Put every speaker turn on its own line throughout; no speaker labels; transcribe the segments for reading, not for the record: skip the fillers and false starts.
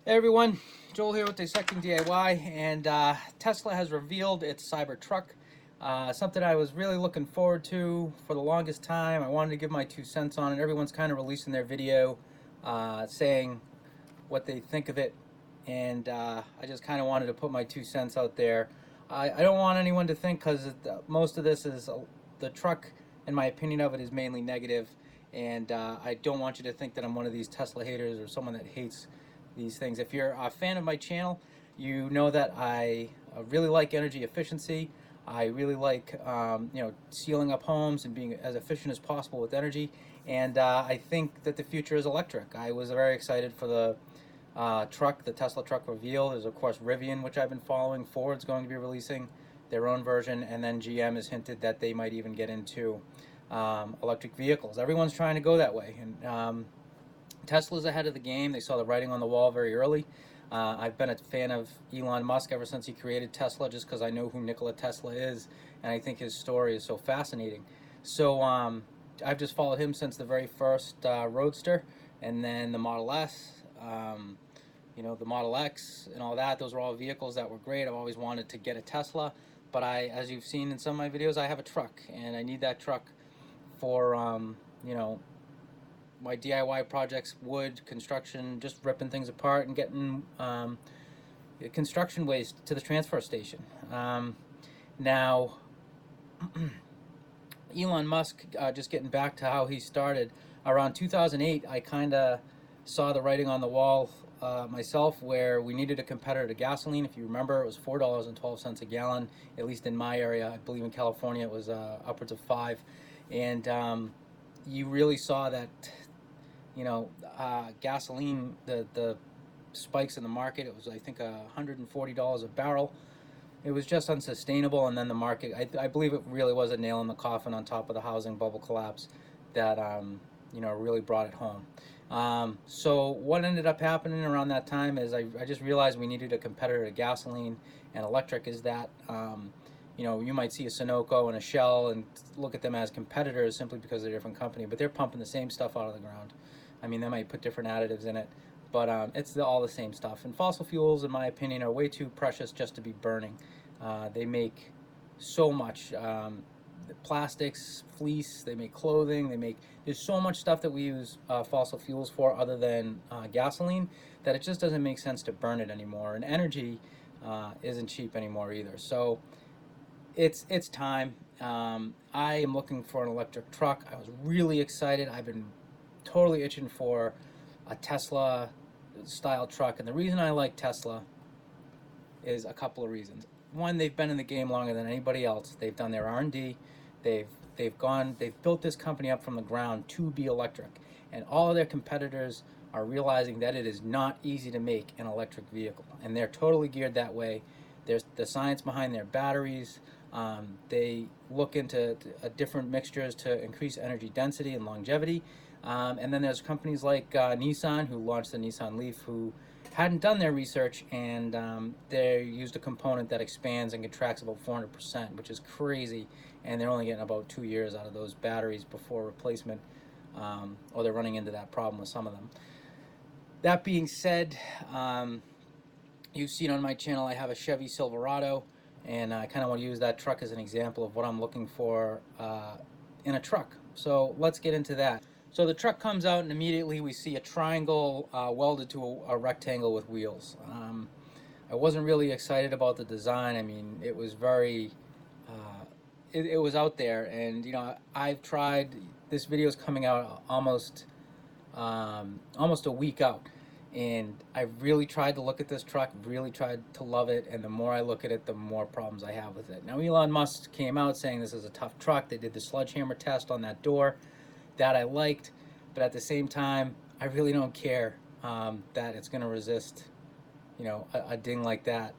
Hey everyone, Joel here with Dissecting DIY, and Tesla has revealed its Cybertruck. Something I was really looking forward to for the longest time. I wanted to give my 2 cents on it. Everyone's kind of releasing their video saying what they think of it, and I just kind of wanted to put my 2 cents out there. I don't want anyone to think, because most of this is the truck, and my opinion of it is mainly negative, and I don't want you to think that I'm one of these Tesla haters or someone that hates these things. If you're a fan of my channel, you know that I really like energy efficiency. I really like sealing up homes and being as efficient as possible with energy, and I think that the future is electric. I was very excited for the truck, the Tesla truck reveal. There's of course Rivian, which I've been following. Ford's going to be releasing their own version, and then GM has hinted that they might even get into electric vehicles. Everyone's trying to go that way, and Tesla's ahead of the game. They saw the writing on the wall very early. I've been a fan of Elon Musk ever since he created Tesla, just because I know who Nikola Tesla is, and I think his story is so fascinating. So I've just followed him since the very first Roadster, and then the Model S, the Model X, and all that. Those were all vehicles that were great. I've always wanted to get a Tesla, but as you've seen in some of my videos, I have a truck, and I need that truck for my DIY projects, wood, construction, just ripping things apart and getting construction waste to the transfer station. Now, Elon Musk, just getting back to how he started, around 2008, I kind of saw the writing on the wall myself, where we needed a competitor to gasoline. If you remember, it was $4.12 a gallon, at least in my area. I believe in California it was upwards of $5. And you really saw that gasoline, the spikes in the market. It was, I think, $140 a barrel. It was just unsustainable, and then the market, I believe it really was a nail in the coffin on top of the housing bubble collapse that really brought it home. So what ended up happening around that time is I just realized we needed a competitor to gasoline and electric. Is that you might see a Sunoco and a Shell and look at them as competitors simply because they're a different company, but they're pumping the same stuff out of the ground. I mean, they might put different additives in it, but it's all the same stuff. And fossil fuels, in my opinion, are way too precious just to be burning. They make so much plastics, fleece, they make clothing, there's so much stuff that we use fossil fuels for other than gasoline, that it just doesn't make sense to burn it anymore. And energy isn't cheap anymore either. So it's time. I am looking for an electric truck. I was really excited. I've been totally itching for a Tesla style truck, and the reason I like Tesla is a couple of reasons. One, they've been in the game longer than anybody else. They've done their R&D. They've built this company up from the ground to be electric, and all of their competitors are realizing that it is not easy to make an electric vehicle, and they're totally geared that way. There's the science behind their batteries. They look into different mixtures to increase energy density and longevity. And then there's companies like Nissan, who launched the Nissan Leaf, who hadn't done their research, and they used a component that expands and contracts about 400%, which is crazy, and they're only getting about 2 years out of those batteries before replacement, or they're running into that problem with some of them. That being said, you've seen on my channel I have a Chevy Silverado, and I kind of want to use that truck as an example of what I'm looking for in a truck. So let's get into that. So the truck comes out, and immediately we see a triangle welded to a rectangle with wheels. I wasn't really excited about the design. I mean, it was very, it was out there, and I've tried. This video is coming out almost a week out, and I've really tried to look at this truck, really tried to love it, and the more I look at it, the more problems I have with it. Now, Elon Musk came out saying this is a tough truck. They did the sledgehammer test on that door. That I liked, but at the same time, I really don't care that it's going to resist, a ding like that.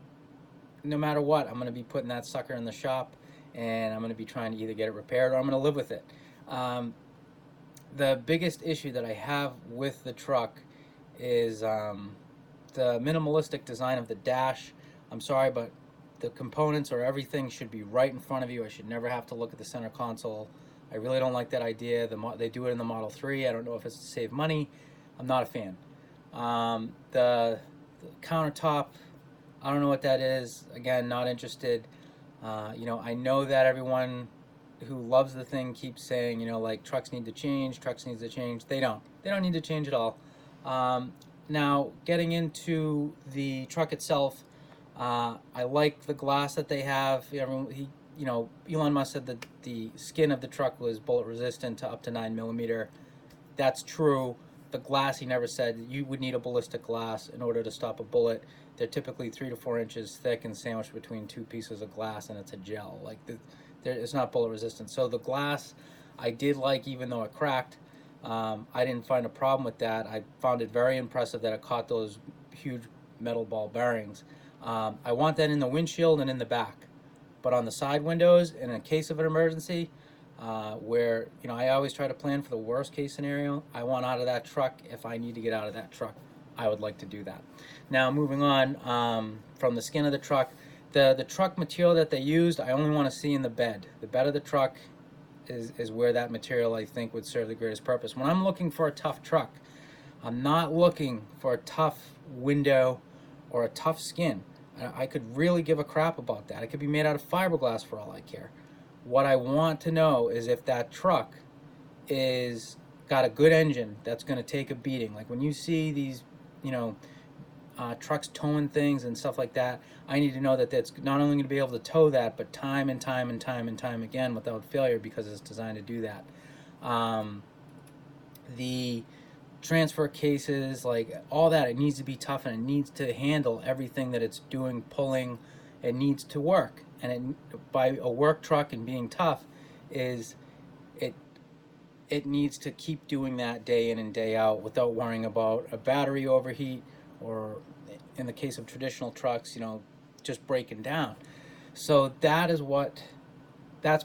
No matter what, I'm going to be putting that sucker in the shop, and I'm going to be trying to either get it repaired or I'm going to live with it. The biggest issue that I have with the truck is the minimalistic design of the dash. I'm sorry, but the components or everything should be right in front of you. I should never have to look at the center console. I really don't like that idea. They do it in the Model 3. I don't know if it's to save money. I'm not a fan. The The countertop, I don't know what that is. Again, not interested. You know, I know that everyone who loves the thing keeps saying, you know, like trucks need to change, trucks need to change. They don't. They don't need to change at all. Now, getting into the truck itself, I like the glass that they have. You know, Elon Musk said that the skin of the truck was bullet resistant to up to 9 mm. That's true. The glass, he never said you would need a ballistic glass in order to stop a bullet. They're typically 3 to 4 inches thick and sandwiched between two pieces of glass, and it's a gel. Like it's not bullet resistant. So the glass, I did like, even though it cracked. I didn't find a problem with that. I found it very impressive that it caught those huge metal ball bearings. I want that in the windshield and in the back, but on the side windows, in a case of an emergency, where, you know, I always try to plan for the worst case scenario. I want out of that truck. If I need to get out of that truck, I would like to do that. Now, moving on, from the skin of the truck, the truck material that they used, I only want to see in the bed. The bed of the truck is where that material, I think, would serve the greatest purpose. When I'm looking for a tough truck, I'm not looking for a tough window or a tough skin. I could really give a crap about that. It could be made out of fiberglass for all I care. What I want to know is if that truck is got a good engine that's going to take a beating. Like when you see these, you know, trucks towing things and stuff like that, I need to know that that's not only going to be able to tow that, but time and time and time and time again without failure, because it's designed to do that. The transfer cases, like all that, it needs to be tough, and it needs to handle everything that it's doing, pulling. It needs to work, and by a work truck and being tough is it needs to keep doing that day in and day out without worrying about a battery overheat, or in the case of traditional trucks, you know, just breaking down. So that's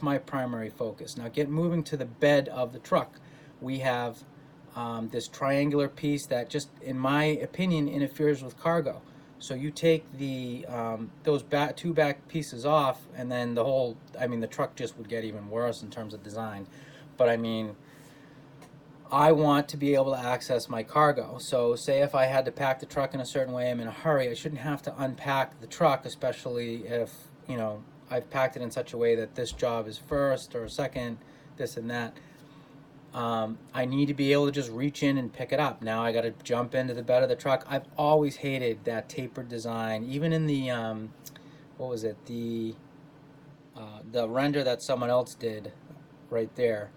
my primary focus. Now, moving to the bed of the truck, we have this triangular piece that just, in my opinion, interferes with cargo. So you take those two back pieces off, and then the truck just would get even worse in terms of design. But I mean, I want to be able to access my cargo. So say if I had to pack the truck in a certain way, I'm in a hurry, I shouldn't have to unpack the truck, especially if, you know, I've packed it in such a way that this job is first or second, this and that. I need to be able to just reach in and pick it up. Now I got to jump into the bed of the truck. I've always hated that tapered design, even in the what was it, the render that someone else did right there.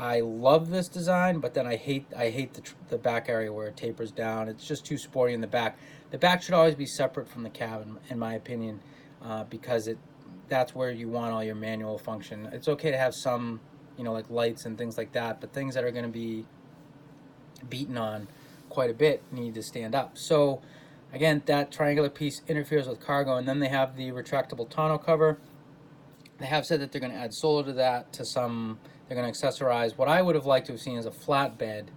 I love this design, but then I hate the back area where it tapers down. It's just too sporty in the back. The back should always be separate from the cabin, in my opinion, because that's where you want all your manual function. It's okay to have some, you know, like lights and things like that, but things that are going to be beaten on quite a bit need to stand up. So again, that triangular piece interferes with cargo, and then they have the retractable tonneau cover. They have said that they're going to add solar to that, they're going to accessorize. What I would have liked to have seen is a flat bed.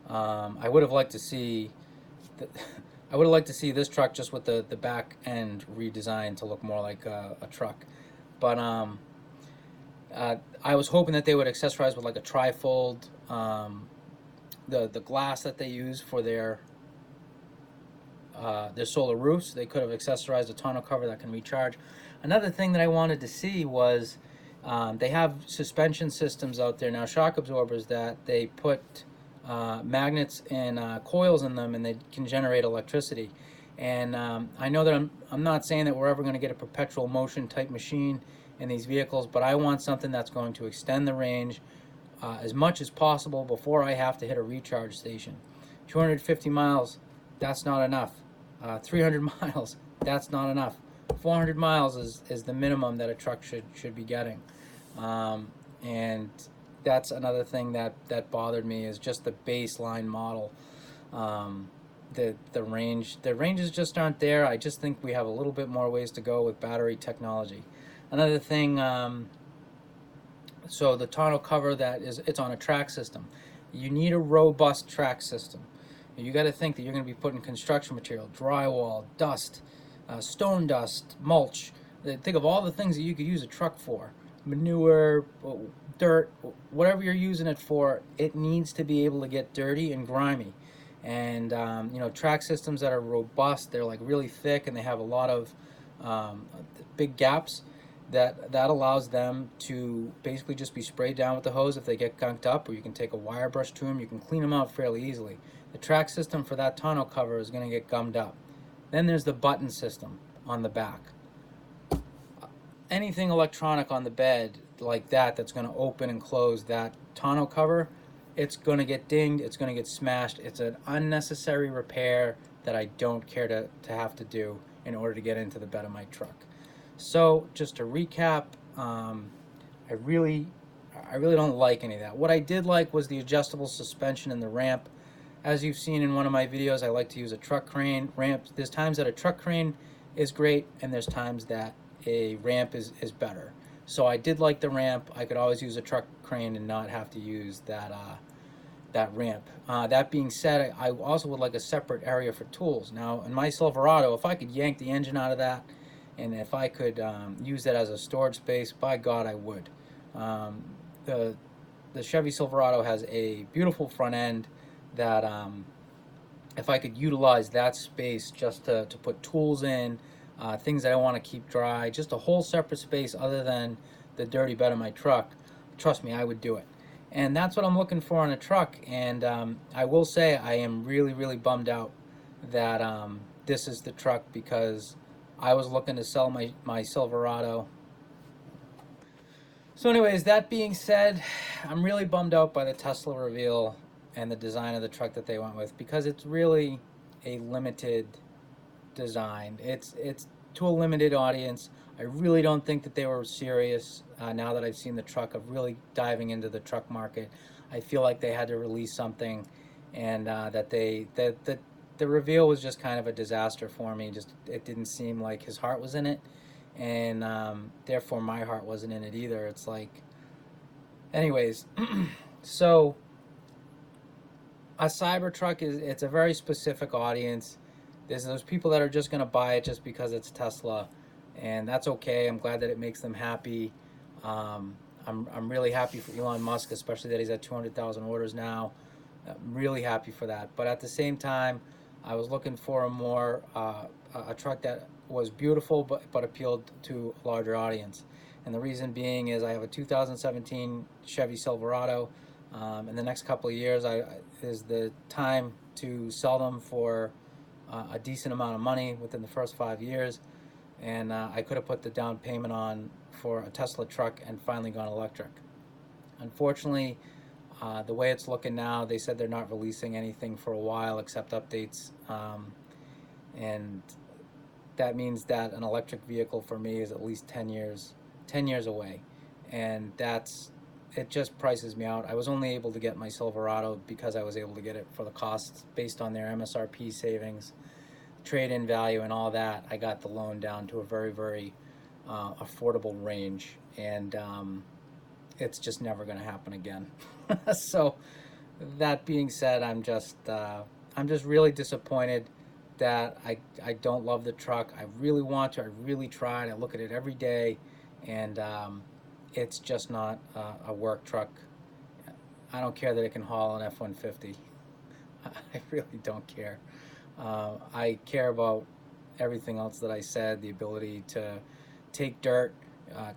I would have liked to see this truck just with the back end redesigned to look more like a truck. But I was hoping that they would accessorize with like a trifold. The glass that they use for their solar roofs, they could have accessorized a tonneau cover that can recharge. Another thing that I wanted to see was they have suspension systems out there now, shock absorbers, that they put magnets and coils in them, and they can generate electricity. And I know that I'm not saying that we're ever going to get a perpetual motion type machine in these vehicles, but I want something that's going to extend the range as much as possible before I have to hit a recharge station. 250 miles, that's not enough. 300 miles, that's not enough. 400 miles is the minimum that a truck should be getting. And that's another thing that bothered me, is just the baseline model. The ranges just aren't there. I just think we have a little bit more ways to go with battery technology. Another thing, so the tonneau cover, it's on a track system. You need a robust track system. You got to think that you're going to be putting construction material, drywall, dust, stone dust, mulch. Think of all the things that you could use a truck for. Manure, dirt, whatever you're using it for, it needs to be able to get dirty and grimy. And you know, track systems that are robust, they're like really thick and they have a lot of big gaps, that allows them to basically just be sprayed down with the hose if they get gunked up, or you can take a wire brush to them, you can clean them out fairly easily. The track system for that tonneau cover is going to get gummed up. Then there's the button system on the back. Anything electronic on the bed like that that's going to open and close that tonneau cover, it's going to get dinged, it's going to get smashed. It's an unnecessary repair that I don't care to have to do in order to get into the bed of my truck. So just to recap, I really don't like any of that. What I did like was the adjustable suspension and the ramp. As you've seen in one of my videos, I like to use a truck crane ramp. There's times that a truck crane is great, and there's times that a ramp is better. So I did like the ramp. I could always use a truck crane and not have to use that ramp. That being said, I also would like a separate area for tools. Now, in my Silverado, if I could yank the engine out of that, and if I could use that as a storage space, by God, I would. The Chevy Silverado has a beautiful front end that if I could utilize that space just to put tools in, things that I want to keep dry, just a whole separate space other than the dirty bed of my truck, trust me, I would do it. And that's what I'm looking for in a truck. And I will say I am really bummed out that this is the truck, because I was looking to sell my Silverado. So anyways, that being said, I'm really bummed out by the Tesla reveal and the design of the truck that they went with, because it's really a limited design. It's to a limited audience. I really don't think that they were serious now that I've seen the truck, of really diving into the truck market. I feel like they had to release something, and that the reveal was just kind of a disaster for me. Just, it didn't seem like his heart was in it, and therefore my heart wasn't in it either. It's like, anyways, so a Cybertruck it's a very specific audience. There's those people that are just going to buy it just because it's Tesla, and that's okay. I'm glad that it makes them happy. I'm really happy for Elon Musk, especially that he's at 200,000 orders now. I'm really happy for that. But at the same time, I was looking for a truck that was beautiful but appealed to a larger audience. And the reason being is I have a 2017 Chevy Silverado. In the next couple of years, is the time to sell them for a decent amount of money within the first 5 years. And I could have put the down payment on for a Tesla truck and finally gone electric. Unfortunately, the way it's looking now, they said they're not releasing anything for a while except updates, and that means that an electric vehicle for me is at least 10 years away, and it just prices me out. I was only able to get my Silverado because I was able to get it for the costs based on their MSRP savings, trade-in value, and all that. I got the loan down to a very affordable range, and it's just never going to happen again. So that being said, I'm just really disappointed that I don't love the truck. I really want to. I really tried. I look at it every day, and it's just not a work truck. I don't care that it can haul an F-150. I really don't care. I care about everything else that I said, the ability to take dirt,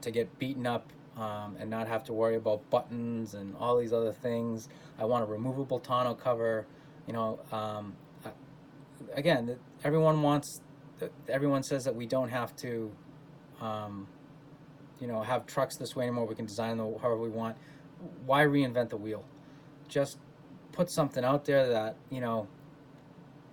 to get beaten up, and not have to worry about buttons and all these other things. I want a removable tonneau cover. You know, again, everyone says that we don't have to, you know, have trucks this way anymore. We can design them however we want. Why reinvent the wheel? Just put something out there that, you know,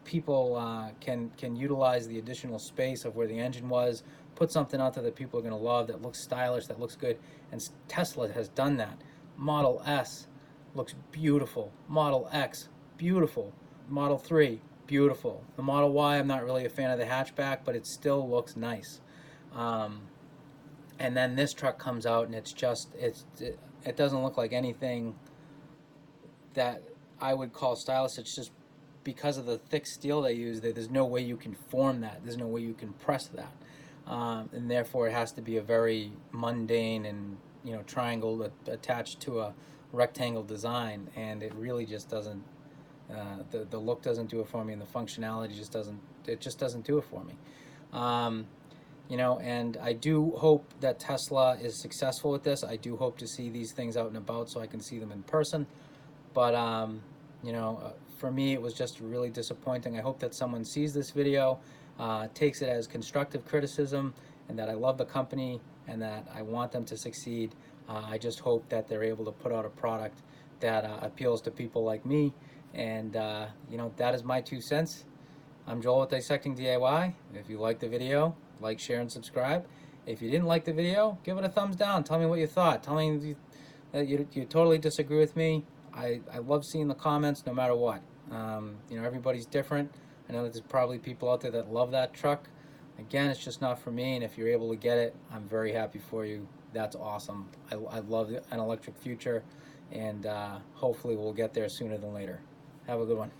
people can utilize the additional space of where the engine was. Put something out there that people are going to love, that looks stylish, that looks good. And Tesla has done that. Model S looks beautiful. Model X, beautiful. Model 3, beautiful. The Model Y, I'm not really a fan of the hatchback, but it still looks nice. And then this truck comes out, and it doesn't look like anything that I would call stylish. It's just because of the thick steel they use, there's no way you can form that. There's no way you can press that. And therefore it has to be a very mundane and, you know, triangle attached to a rectangle design, and it really just doesn't The look doesn't do it for me, and the functionality just doesn't do it for me. You know, and I do hope that Tesla is successful with this. I do hope to see these things out and about so I can see them in person. But you know, for me, it was just really disappointing. I hope that someone sees this video, takes it as constructive criticism, and that I love the company and that I want them to succeed. I just hope that they're able to put out a product that appeals to people like me. And you know, that is my 2 cents. I'm Joel with Dissecting DIY. If you like the video, like, share, and subscribe. If you didn't like the video, give it a thumbs down. Tell me what you thought. Tell me that you totally disagree with me. I love seeing the comments no matter what. You know, everybody's different. I know that there's probably people out there that love that truck. Again, it's just not for me, and if you're able to get it, I'm very happy for you. That's awesome. I love an electric future, and hopefully we'll get there sooner than later. Have a good one.